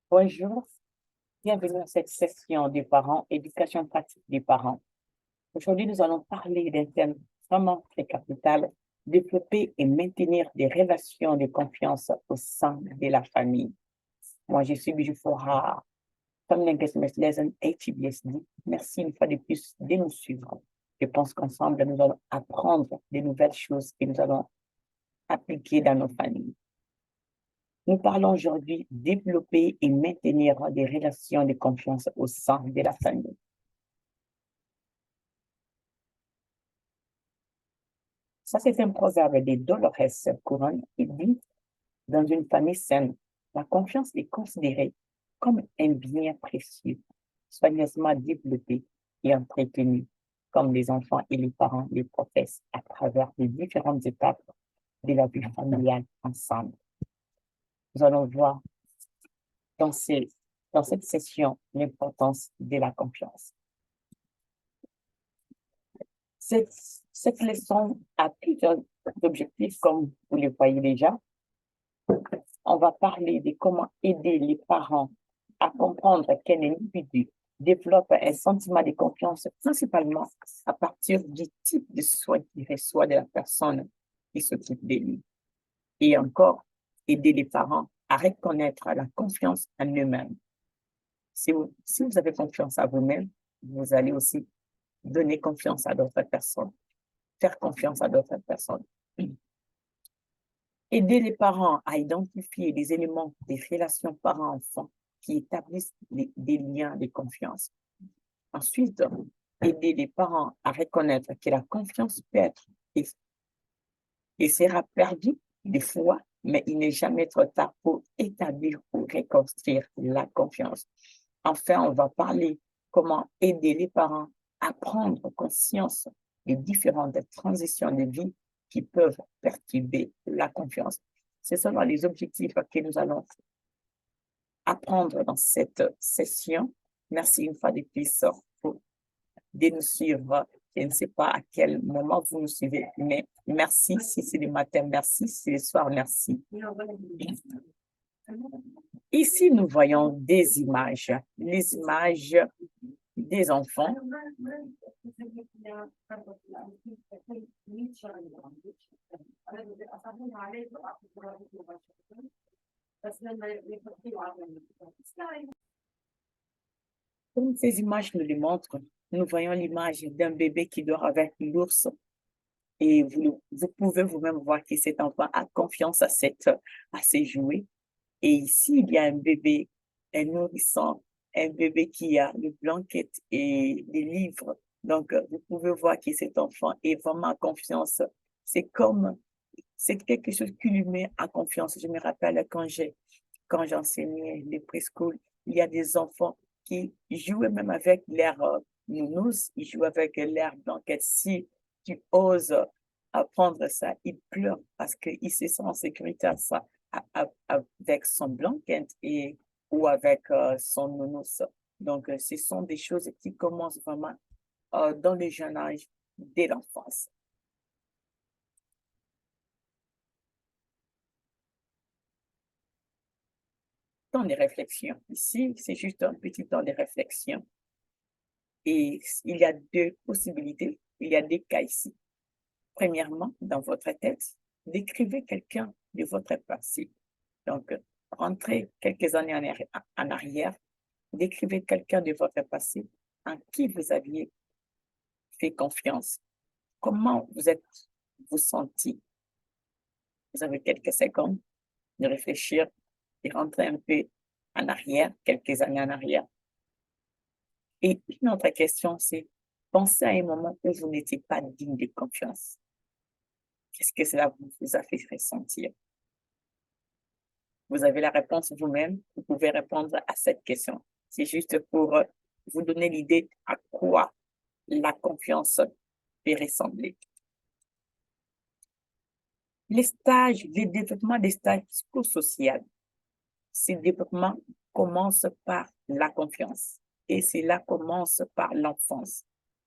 Bonjour, bienvenue à cette session des parents, éducation pratique des parents. Aujourd'hui, nous allons parler d'un thème vraiment très capital, développer et maintenir des relations de confiance au sein de la famille. Moi, je suis Bijou Fora, Communication Lesson HBSD. Merci une fois de plus de nous suivre. Je pense qu'ensemble, nous allons apprendre de nouvelles choses que nous allons appliquer dans nos familles. Nous parlons aujourd'hui développer et maintenir des relations de confiance au sein de la famille. Ça, c'est un proverbe de Dolores Couronne qui dit, dans une famille saine, la confiance est considérée comme un bien précieux, soigneusement développé et entretenu, comme les enfants et les parents les professent à travers les différentes étapes de la vie familiale ensemble. Nous allons voir dans, dans cette session l'importance de la confiance. Cette leçon a plusieurs objectifs, comme vous le voyez déjà. On va parler de comment aider les parents à comprendre qu'un individu développe un sentiment de confiance, principalement à partir du type de soin qu'il reçoit de la personne qui s'occupe de lui. Et encore, aider les parents à reconnaître la confiance en eux-mêmes. Si vous avez confiance à vous-même, vous allez aussi donner confiance à d'autres personnes, faire confiance à d'autres personnes. Aider les parents à identifier les éléments des relations parents-enfants qui établissent des liens de confiance. Ensuite, aider les parents à reconnaître que la confiance peut être et sera perdue des fois, mais il n'est jamais trop tard pour établir ou reconstruire la confiance. Enfin, on va parler comment aider les parents à prendre conscience des différentes transitions de vie qui peuvent perturber la confiance. Ce sont les objectifs que nous allons apprendre dans cette session. Merci une fois de plus de nous suivre. Je ne sais pas à quel moment vous nous suivez, mais merci si c'est le matin, merci si c'est le soir, merci. Ici, nous voyons des images, les images des enfants. Comme ces images nous le montrent, nous voyons l'image d'un bébé qui dort avec l'ours et vous pouvez vous-même voir que cet enfant a confiance à ses jouets. Et ici, il y a un bébé, un nourrisson, un bébé qui a le blanket et des livres. Donc, vous pouvez voir que cet enfant est vraiment en confiance. C'est quelque chose qui lui met en confiance. Je me rappelle quand j'enseignais les preschool, il y a des enfants qui jouaient même avec leur nounours, ils jouent avec leur blanquette. Si tu oses apprendre ça, ils pleurent parce qu'ils se sentent en sécurité avec son blanquette ou avec son nounours. Donc, ce sont des choses qui commencent vraiment dans le jeune âge dès l'enfance. Temps de réflexion. Ici, c'est juste un petit temps de réflexion. Et il y a deux possibilités, il y a deux cas ici. Premièrement, dans votre tête, décrivez quelqu'un de votre passé. Donc, rentrez quelques années en arrière, décrivez quelqu'un de votre passé en qui vous aviez fait confiance. Comment vous senti? Vous avez quelques secondes de réfléchir et rentrer un peu en arrière, quelques années en arrière. Et une autre question, c'est pensez à un moment où vous n'étiez pas digne de confiance. Qu'est-ce que cela vous a fait ressentir? Vous avez la réponse vous-même, vous pouvez répondre à cette question. C'est juste pour vous donner l'idée à quoi la confiance peut ressembler. Le développement des stages psychosociaux, ce développement commence par la confiance et cela commence par l'enfance.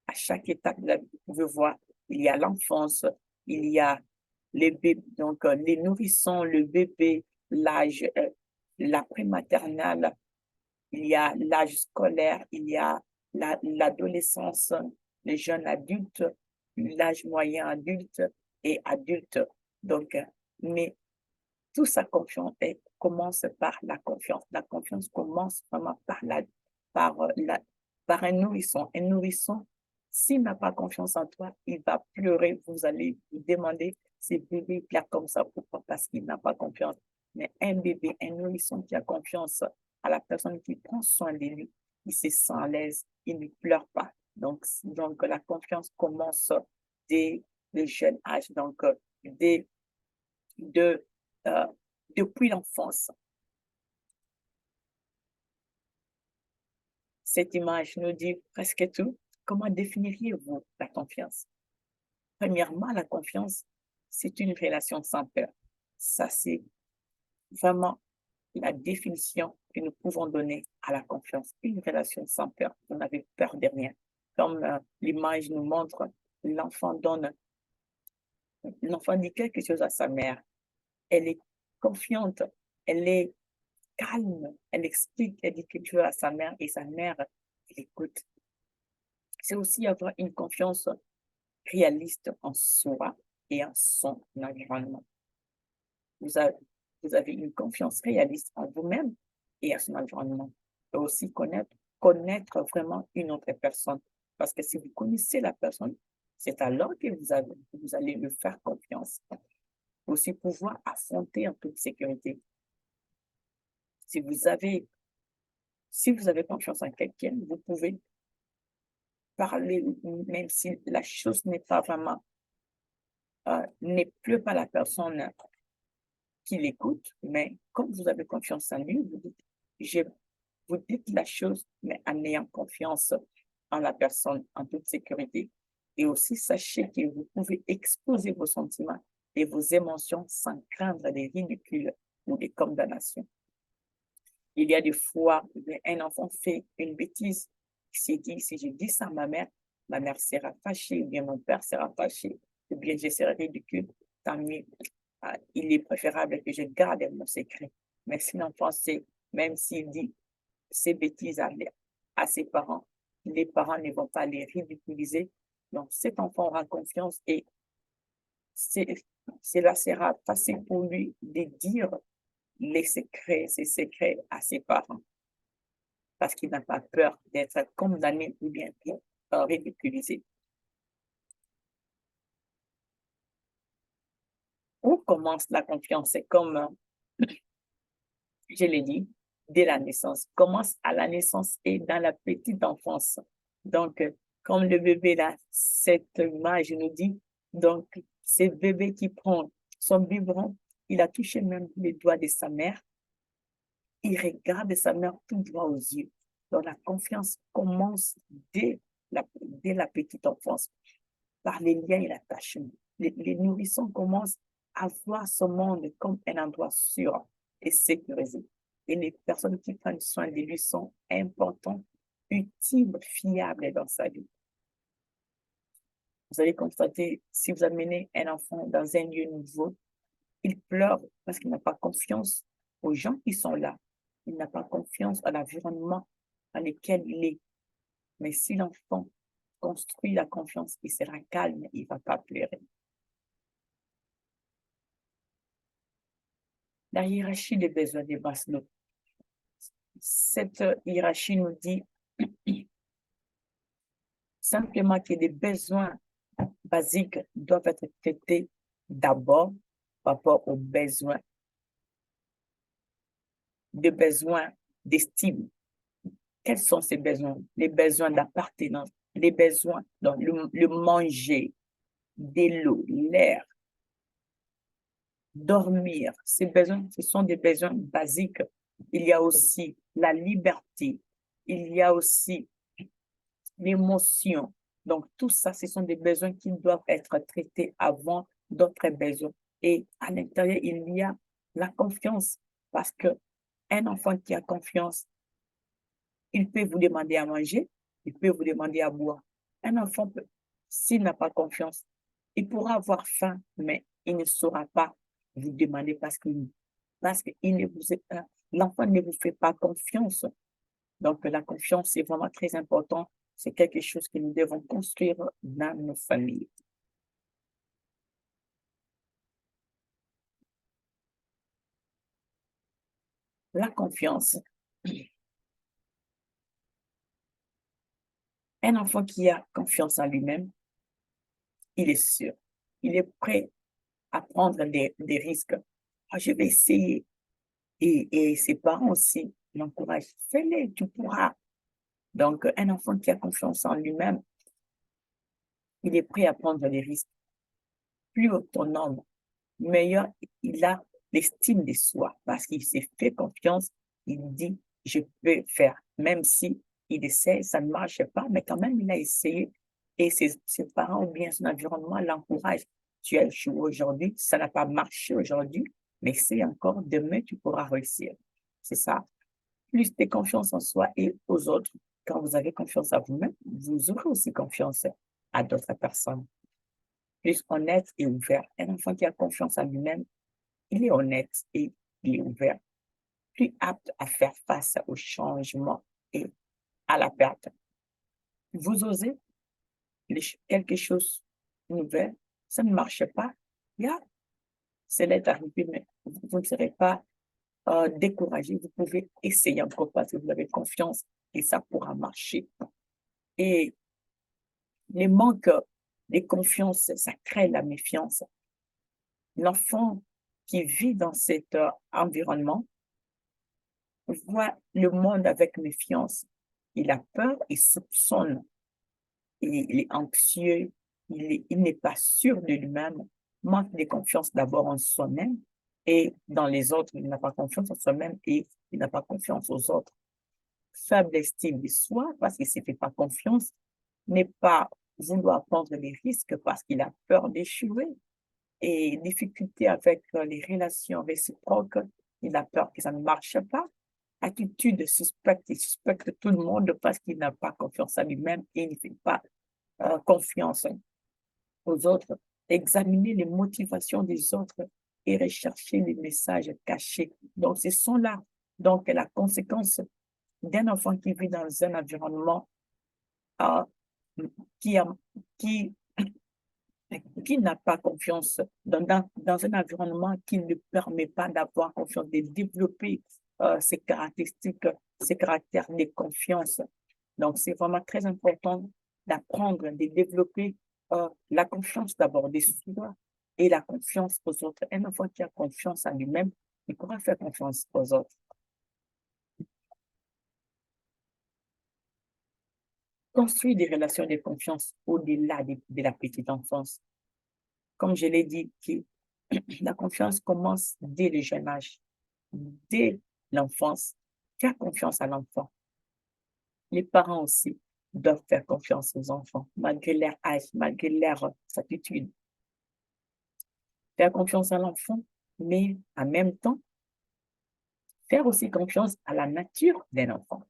À chaque étape de la vie, vous pouvez voir, il y a l'enfance, il y a les bébés, donc les nourrissons, le bébé, l'âge, la prématernelle, il y a l'âge scolaire, il y a l'adolescence, les jeunes adultes, l'âge moyen adulte et adulte. Donc, mais tout ça commence par la confiance. La confiance commence vraiment par, par un nourrisson. Un nourrisson, s'il n'a pas confiance en toi, il va pleurer. Vous allez vous demander, ce bébé pleure comme ça, pourquoi? Parce qu'il n'a pas confiance. Mais un bébé, un nourrisson qui a confiance à la personne qui prend soin de lui, il se sent à l'aise, il ne pleure pas. Donc la confiance commence dès le jeune âge, donc dès de, euh, depuis l'enfance. Cette image nous dit presque tout. Comment définiriez-vous la confiance? Premièrement, la confiance, c'est une relation sans peur. Ça, c'est vraiment la définition que nous pouvons donner à la confiance. Une relation sans peur. Vous n'avez peur de rien. Comme l'image nous montre, l'enfant l'enfant dit quelque chose à sa mère. Elle est confiante, elle est calme, elle explique, elle dit quelque chose à sa mère et sa mère, elle écoute. C'est aussi avoir une confiance réaliste en soi et en son environnement. Vous avez une confiance réaliste en vous-même et à son environnement. Et aussi connaître vraiment une autre personne. Parce que si vous connaissez la personne, c'est alors que vous allez lui faire confiance. Aussi pouvoir affronter en toute sécurité. Si vous avez confiance en quelqu'un, vous pouvez parler, même si la chose n'est pas vraiment, n'est plus pas la personne qui l'écoute, mais comme vous avez confiance en lui, vous dites la chose, mais en ayant confiance en la personne, en toute sécurité. Et aussi, sachez que vous pouvez exposer vos sentiments et vos émotions sans craindre des ridicules ou des condamnations. Il y a des fois où un enfant fait une bêtise, il s'est dit, si je dis ça à ma mère sera fâchée, ou bien mon père sera fâché, ou bien je serai ridicule, tant mieux. Il est préférable que je garde mon secret. Mais si l'enfant sait, même s'il dit ces bêtises à ses parents, les parents ne vont pas les ridiculiser. Donc, cet enfant aura confiance et cela sera facile pour lui de dire ses secrets à ses parents parce qu'il n'a pas peur d'être condamné ou bien ridiculisé. Où commence la confiance? C'est comme je l'ai dit, dès la naissance. Commence à la naissance et dans la petite enfance. Donc, comme le bébé là, cette image nous dit, donc, c'est le bébé qui prend son biberon, il a touché même les doigts de sa mère, il regarde sa mère tout droit aux yeux. Donc, la confiance commence dès la petite enfance, par les liens et l'attachement. Les nourrissons commencent à voir ce monde comme un endroit sûr et sécurisé. Et les personnes qui prennent soin de lui sont importantes, utiles, fiables dans sa vie. Vous allez constater, si vous amenez un enfant dans un lieu nouveau, il pleure parce qu'il n'a pas confiance aux gens qui sont là. Il n'a pas confiance à l'environnement dans lequel il est. Mais si l'enfant construit la confiance, il sera calme, il ne va pas pleurer. La hiérarchie des besoins de Maslow. Cette hiérarchie nous dit simplement que les besoins basiques doivent être traités d'abord par rapport aux besoins d'estime. Quels sont ces besoins? Les besoins d'appartenance, les besoins, donc le manger, de l'eau, l'air, dormir. Ces besoins, ce sont des besoins basiques. Il y a aussi la liberté. Il y a aussi l'émotion. Donc, tout ça, ce sont des besoins qui doivent être traités avant d'autres besoins. Et à l'intérieur, il y a la confiance parce que un enfant qui a confiance, il peut vous demander à manger, il peut vous demander à boire. Un enfant, s'il n'a pas confiance, il pourra avoir faim, mais il ne saura pas vous demander parce que l'enfant ne vous fait pas confiance. Donc, la confiance, c'est vraiment très important. C'est quelque chose que nous devons construire dans nos familles. La confiance. Un enfant qui a confiance en lui-même, il est sûr. Il est prêt à prendre des risques. Ah, je vais essayer. Et ses parents aussi l'encouragent. Fais-le, tu pourras. Donc, un enfant qui a confiance en lui-même, il est prêt à prendre des risques. Plus autonome, meilleur il a l'estime de soi parce qu'il s'est fait confiance. Il dit, je peux faire, même si il essaie, ça ne marche pas, mais quand même, il a essayé et ses parents ou bien son environnement l'encouragent. Tu as échoué aujourd'hui, ça n'a pas marché aujourd'hui, mais c'est encore demain, tu pourras réussir. C'est ça. Plus de confiance en soi et aux autres. Quand vous avez confiance à vous-même, vous aurez aussi confiance à d'autres personnes. Plus honnête et ouvert. Un enfant qui a confiance en lui-même, il est honnête et il est ouvert. Plus apte à faire face au changement et à la perte. Vous osez quelque chose de nouvel, ça ne marche pas. Yeah, c'est l'être arrivé, mais vous ne serez pas découragé. Vous pouvez essayer encore parce que vous avez confiance et ça pourra marcher. Et les manques de confiance, ça crée la méfiance. L'enfant qui vit dans cet environnement voit le monde avec méfiance. Il a peur, il soupçonne, il est anxieux, il n'est pas sûr de lui-même, manque de confiance d'abord en soi-même et dans les autres. Il n'a pas confiance en soi-même et il n'a pas confiance aux autres. Faible estime de soi parce qu'il ne se fait pas confiance, n'est pas vouloir prendre les risques parce qu'il a peur d'échouer et difficulté avec les relations réciproques, il a peur que ça ne marche pas. Attitude suspecte, il suspecte tout le monde parce qu'il n'a pas confiance en lui-même et il ne fait pas confiance aux autres. Examiner les motivations des autres et rechercher les messages cachés. Donc, ce sont là donc la conséquence d'un enfant qui vit dans un environnement euh, qui, a, qui qui n'a pas confiance dans un environnement qui ne permet pas d'avoir confiance, de développer ses caractéristiques, ses caractères de confiance. Donc, c'est vraiment très important d'apprendre, de développer la confiance d'abord des soi et la confiance aux autres. Un enfant qui a confiance en lui-même, il pourra faire confiance aux autres. Construire des relations de confiance au-delà de la petite enfance. Comme je l'ai dit, la confiance commence dès le jeune âge, dès l'enfance. Faire confiance à l'enfant. Les parents aussi doivent faire confiance aux enfants, malgré leur âge, malgré leur attitude. Faire confiance à l'enfant, mais en même temps, faire aussi confiance à la nature d'un enfant.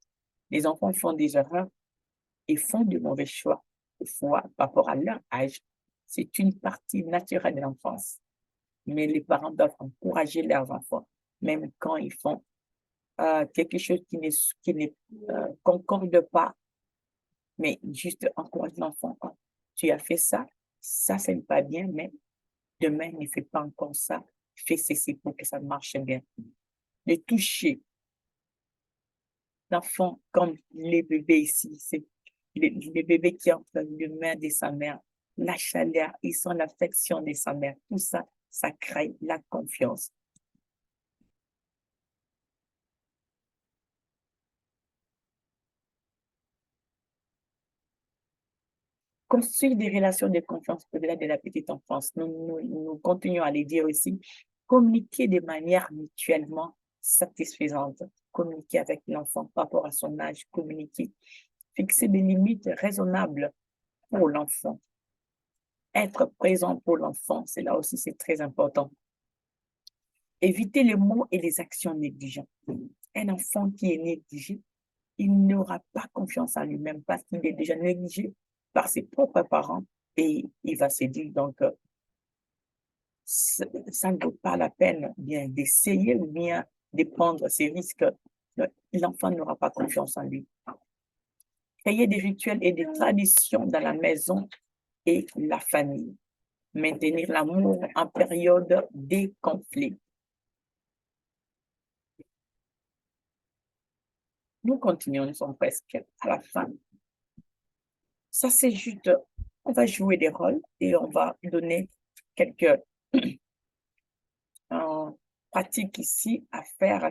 Les enfants font des erreurs et font de mauvais choix, par rapport à leur âge. C'est une partie naturelle de l'enfance. Mais les parents doivent encourager leurs enfants, même quand ils font quelque chose qui ne concorde pas, mais juste encourager l'enfant. Tu as fait ça, ça n'est pas bien, mais demain, ne fais pas encore ça, fais ceci pour que ça marche bien. De toucher l'enfant comme les bébés ici, c'est les bébés qui entrent dans les mains de sa mère, la chaleur, ils sont l'affection de sa mère, tout ça, ça crée la confiance. Construire des relations de confiance au-delà de la petite enfance. Nous continuons à les dire aussi. Communiquer de manière mutuellement satisfaisante. Communiquer avec l'enfant par rapport à son âge. Communiquer. Fixer des limites raisonnables pour l'enfant. Être présent pour l'enfant, c'est là aussi, c'est très important. Éviter les mots et les actions négligentes. Un enfant qui est négligé, il n'aura pas confiance en lui-même parce qu'il est déjà négligé par ses propres parents et il va se dire donc ça ne vaut pas la peine bien d'essayer ou bien de prendre ces risques l'enfant n'aura pas confiance en lui. Créer des rituels et des traditions dans la maison et la famille. Maintenir l'amour en période des conflits. Nous continuons, nous sommes presque à la fin. Ça, c'est juste, on va jouer des rôles et on va donner quelques pratiques ici à faire,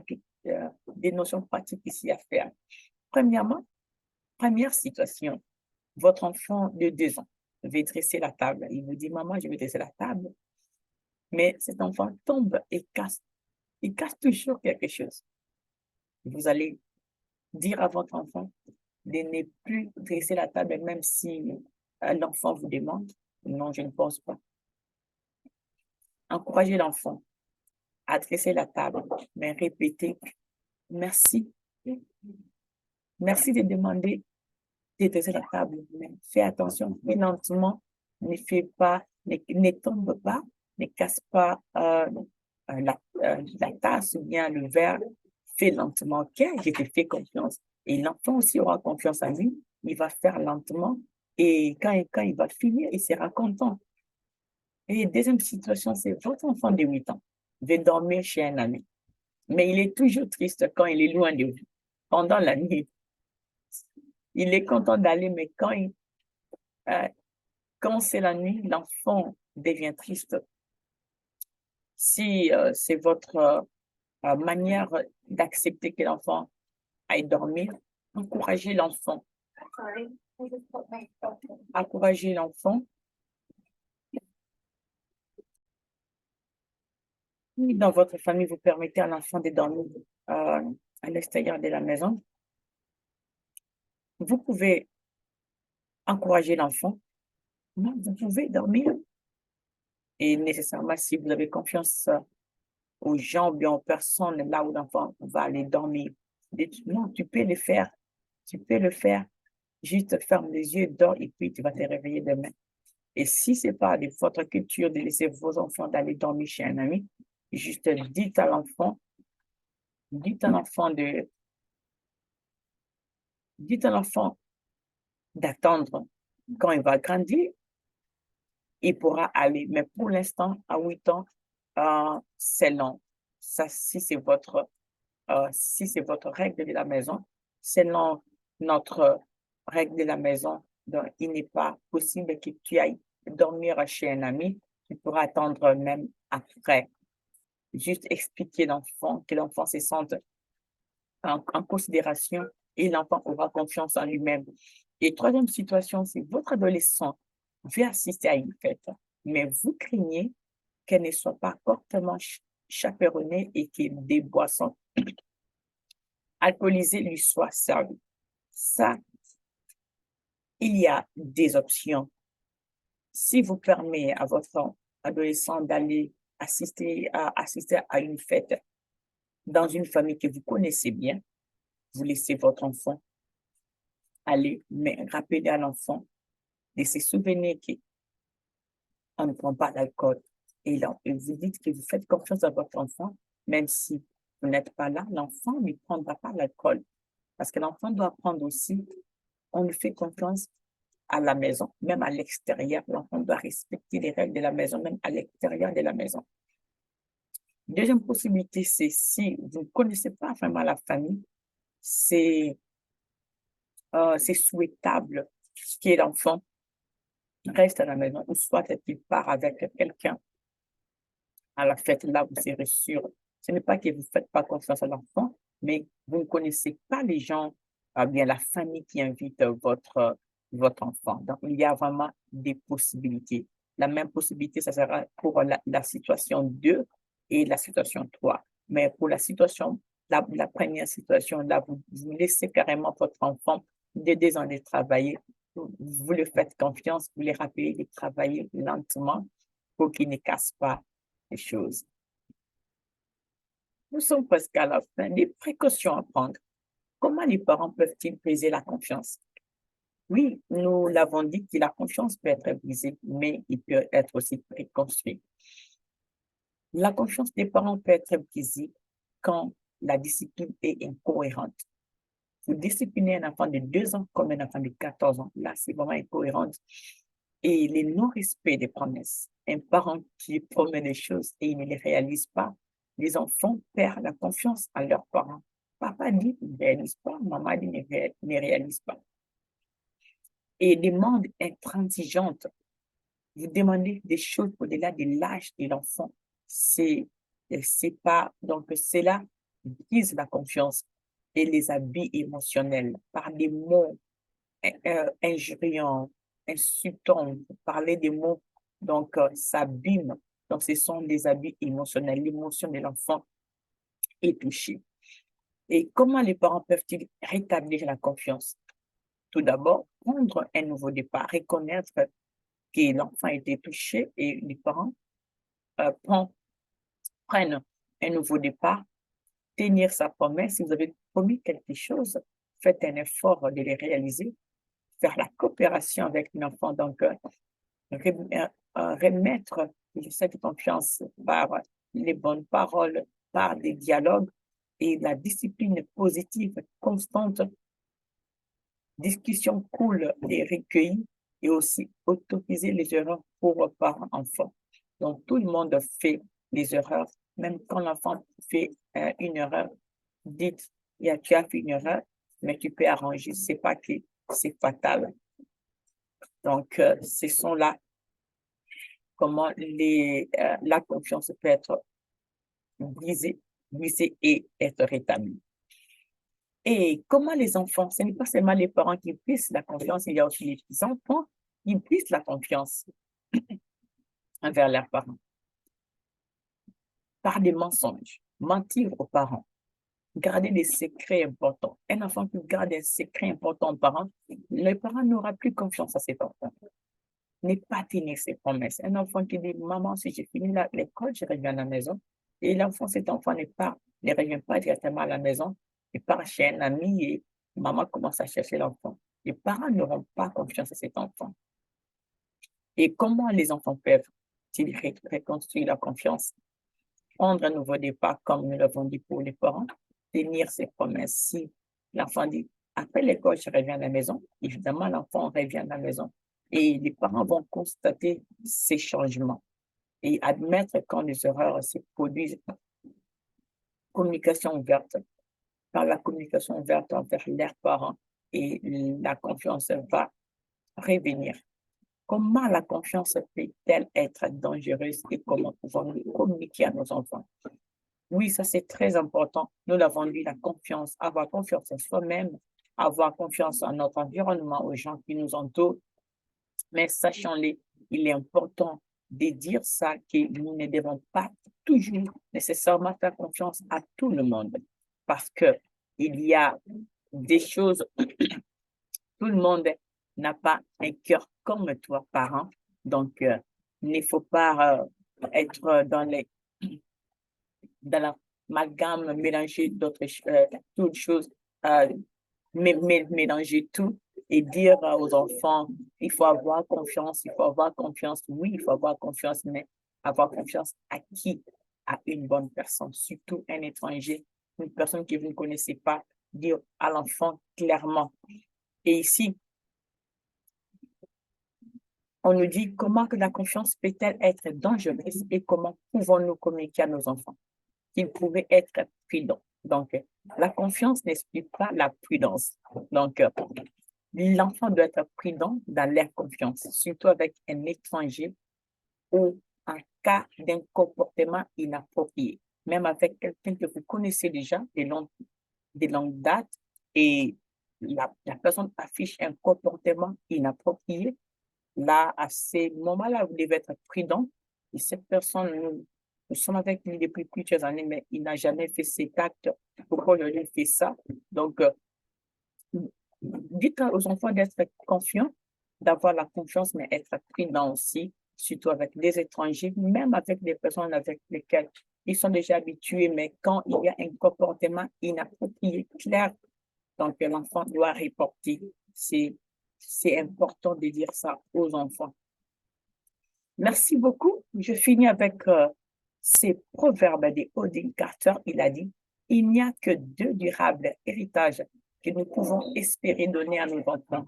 des notions pratiques ici à faire. Premièrement, première situation, votre enfant de 2 ans veut dresser la table. Il vous dit, maman, je vais dresser la table. Mais cet enfant tombe et casse. Il casse toujours quelque chose. Vous allez dire à votre enfant de ne plus dresser la table, même si l'enfant vous demande. Non, je ne pense pas. Encouragez l'enfant à dresser la table, mais répétez merci. Merci de demander de dresser la table, mais fais attention, fais lentement, ne tombe pas, ne casse pas la tasse ou bien le verre. Fais lentement, ok, je te fais confiance. Et l'enfant aussi aura confiance en lui, il va faire lentement et quand il va finir, il sera content. Et deuxième situation, c'est votre enfant de 8 ans veut dormir chez un ami, mais il est toujours triste quand il est loin de vous, pendant la nuit. Il est content d'aller, mais quand c'est la nuit, l'enfant devient triste. Si c'est votre manière d'accepter que l'enfant aille dormir, encouragez l'enfant. Encouragez l'enfant. Si dans votre famille, vous permettez à l'enfant de dormir à l'extérieur de la maison, vous pouvez encourager l'enfant. Non, vous pouvez dormir. Et nécessairement, si vous avez confiance aux gens, bien aux personnes, là où l'enfant va aller dormir, non, tu peux le faire. Tu peux le faire. Juste ferme les yeux, dors et puis tu vas te réveiller demain. Et si ce n'est pas de votre culture de laisser vos enfants d'aller dormir chez un ami, juste dites à l'enfant d'attendre quand il va grandir, il pourra aller. Mais pour l'instant, à 8 ans, c'est long. Ça, si c'est votre règle de la maison, selon notre règle de la maison, donc il n'est pas possible que tu ailles dormir chez un ami. Tu pourras attendre même après. Juste expliquer l'enfant, que l'enfant se sente en considération et l'enfant aura confiance en lui-même. Et troisième situation, c'est votre adolescent veut assister à une fête, mais vous craignez qu'elle ne soit pas correctement chaperonnée et que des boissons alcoolisées lui soient servies. Ça, il y a des options. Si vous permettez à votre adolescent d'aller assister à une fête dans une famille que vous connaissez bien, vous laissez votre enfant aller, mais rappelez à l'enfant de se souvenir qu'on ne prend pas d'alcool. Et vous dites que vous faites confiance à votre enfant, même si vous n'êtes pas là, l'enfant ne prendra pas l'alcool. Parce que l'enfant doit apprendre aussi, on lui fait confiance à la maison, même à l'extérieur. L'enfant doit respecter les règles de la maison, même à l'extérieur de la maison. Deuxième possibilité, c'est si vous ne connaissez pas vraiment la famille, c'est souhaitable que l'enfant reste à la maison ou soit qu'il part avec quelqu'un à la fête, là, vous serez sûr. Ce n'est pas que vous ne faites pas confiance à l'enfant, mais vous ne connaissez pas les gens, bien la famille qui invite votre enfant. Donc, il y a vraiment des possibilités. La même possibilité, ça sera pour la situation 2 et la situation 3. Mais pour la situation, la première situation, là, vous laissez carrément votre enfant de 2 ans de travailler. Vous le faites confiance, vous les rappelez de travailler lentement pour qu'il ne casse pas les choses. Nous sommes presque à la fin. Des précautions à prendre. Comment les parents peuvent-ils briser la confiance? Oui, nous l'avons dit que la confiance peut être brisée, mais il peut être aussi reconstruit. La confiance des parents peut être brisée quand la discipline est incohérente. Vous disciplinez un enfant de 2 ans comme un enfant de 14 ans. Là, c'est vraiment incohérent. Et les non-respects des promesses. Un parent qui promet des choses et il ne les réalise pas, les enfants perdent la confiance en leurs parents. Papa dit, il ne réalise pas, maman dit, ne réalise pas. Et demande intransigeante. Vous demandez des choses au-delà de l'âge de l'enfant. C'est pas, donc cela brise la confiance et les abus émotionnels par des mots injuriants, insultants, parler des mots, donc ça abîme. Donc ce sont des abus émotionnels. L'émotion de l'enfant est touchée. Et comment les parents peuvent-ils rétablir la confiance? Tout d'abord, prendre un nouveau départ, reconnaître que l'enfant a été touché et les parents prennent un nouveau départ, tenir sa promesse. Si vous avez promis quelque chose, faites un effort de le réaliser, faire la coopération avec l'enfant, donc remettre cette confiance par les bonnes paroles, par des dialogues et la discipline positive constante, discussion cool et recueillie, et aussi autoriser les erreurs pour parents-enfants. Donc, tout le monde fait des erreurs, même quand l'enfant fait une erreur, dites, tu as fait une erreur, mais tu peux arranger, c'est pas que c'est fatal. Donc, ce sont là comment la confiance peut être brisée et être rétablie. Et comment les enfants, ce n'est pas seulement les parents qui brisent la confiance, il y a aussi les enfants qui brisent la confiance envers leurs parents. Par des mensonges, mentir aux parents, garder des secrets importants. Un enfant qui garde un secret important aux parents, le parent n'aura plus confiance à cet enfant. Ne pas tenir ses promesses. Un enfant qui dit, maman, si j'ai fini l'école, je reviens à la maison. Et cet enfant ne revient pas directement à la maison, il part chez un ami et maman commence à chercher l'enfant. Les parents n'auront pas confiance à cet enfant. Et comment les enfants peuvent-ils reconstruire la confiance? Prendre un nouveau départ, comme nous l'avons dit pour les parents, tenir ses promesses. Si l'enfant dit, après l'école, je reviens à la maison, évidemment, l'enfant revient à la maison. Et les parents vont constater ces changements et admettre quand les erreurs se produisent. Communication ouverte. Par la communication ouverte envers leurs parents, et la confiance va revenir. Comment la confiance peut-elle être dangereuse et comment pouvons-nous communiquer à nos enfants? Oui, ça c'est très important. Nous l'avons dit, la confiance, avoir confiance en soi-même, avoir confiance en notre environnement, aux gens qui nous entourent. Mais sachons-le, il est important de dire ça, que nous ne devons pas toujours nécessairement faire confiance à tout le monde. Parce que il y a des choses, tout le monde n'a pas un cœur comme toi, parent. Donc, il ne faut pas être dans l'amalgame, mélanger toutes choses, mélanger tout et dire aux enfants, il faut avoir confiance, il faut avoir confiance. Oui, il faut avoir confiance, mais avoir confiance à qui? À une bonne personne, surtout un étranger, une personne que vous ne connaissez pas, dire à l'enfant clairement. Et ici, on nous dit comment que la confiance peut-elle être dangereuse et comment pouvons-nous communiquer à nos enfants qu'ils pouvaient être prudents. Donc, la confiance n'explique pas la prudence. Donc, l'enfant doit être prudent dans leur confiance, surtout avec un étranger ou en cas d'un comportement inapproprié. Même avec quelqu'un que vous connaissez déjà de longue date et la personne affiche un comportement inapproprié, là, à ces moments-là, vous devez être prudent. Et cette personne, nous sommes avec lui depuis plusieurs années, mais il n'a jamais fait cet acte. Pourquoi aujourd'hui il fait ça? Donc, dites aux enfants d'être confiants, d'avoir la confiance, mais être prudent aussi, surtout avec des étrangers, même avec des personnes avec lesquelles ils sont déjà habitués, mais quand il y a un comportement inapproprié, clair, donc l'enfant doit reporter. C'est important de dire ça aux enfants. Merci beaucoup. Je finis avec ces proverbes de Odin Carter. Il a dit, Il n'y a que deux durables héritages que nous pouvons espérer donner à nos enfants.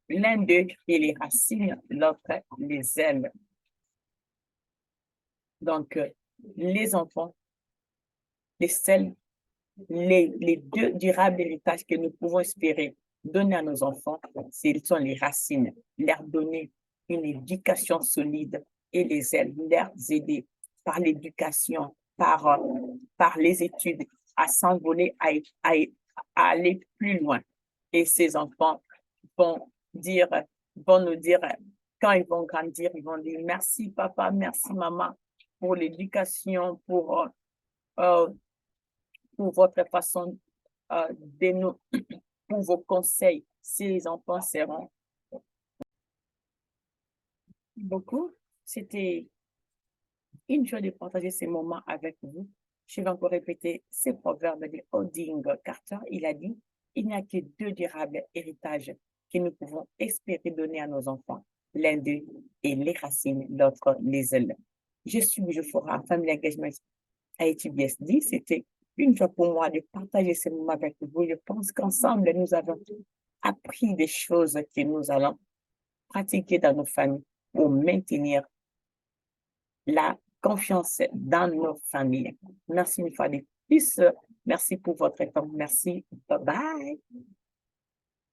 L'un d'eux est les racines, l'autre les ailes. Donc, les enfants, les deux durables héritages que nous pouvons espérer donner à nos enfants, ce sont les racines, leur donner une éducation solide et les ailes, leur aider par l'éducation, par les études, à s'envoler, à aller plus loin. Et ces enfants vont dire, vont nous dire, quand ils vont grandir, ils vont dire merci papa, merci maman pour l'éducation, euh, pour votre façon de nous, pour vos conseils. Ces enfants seront beaucoup. C'était une joie de partager ces moments avec vous. Je vais encore répéter ces proverbes de Oding Carter. Il a dit, il n'y a que deux durables héritages que nous pouvons espérer donner à nos enfants. L'un d'eux est les racines, l'autre les ailes. Je suis Bujufora, Family Engagement à ETBSD. C'était une joie pour moi de partager ces moments avec vous. Je pense qu'ensemble, nous avons appris des choses que nous allons pratiquer dans nos familles pour maintenir la confiance dans nos familles. Merci une fois de plus. Merci pour votre temps. Merci. Bye bye.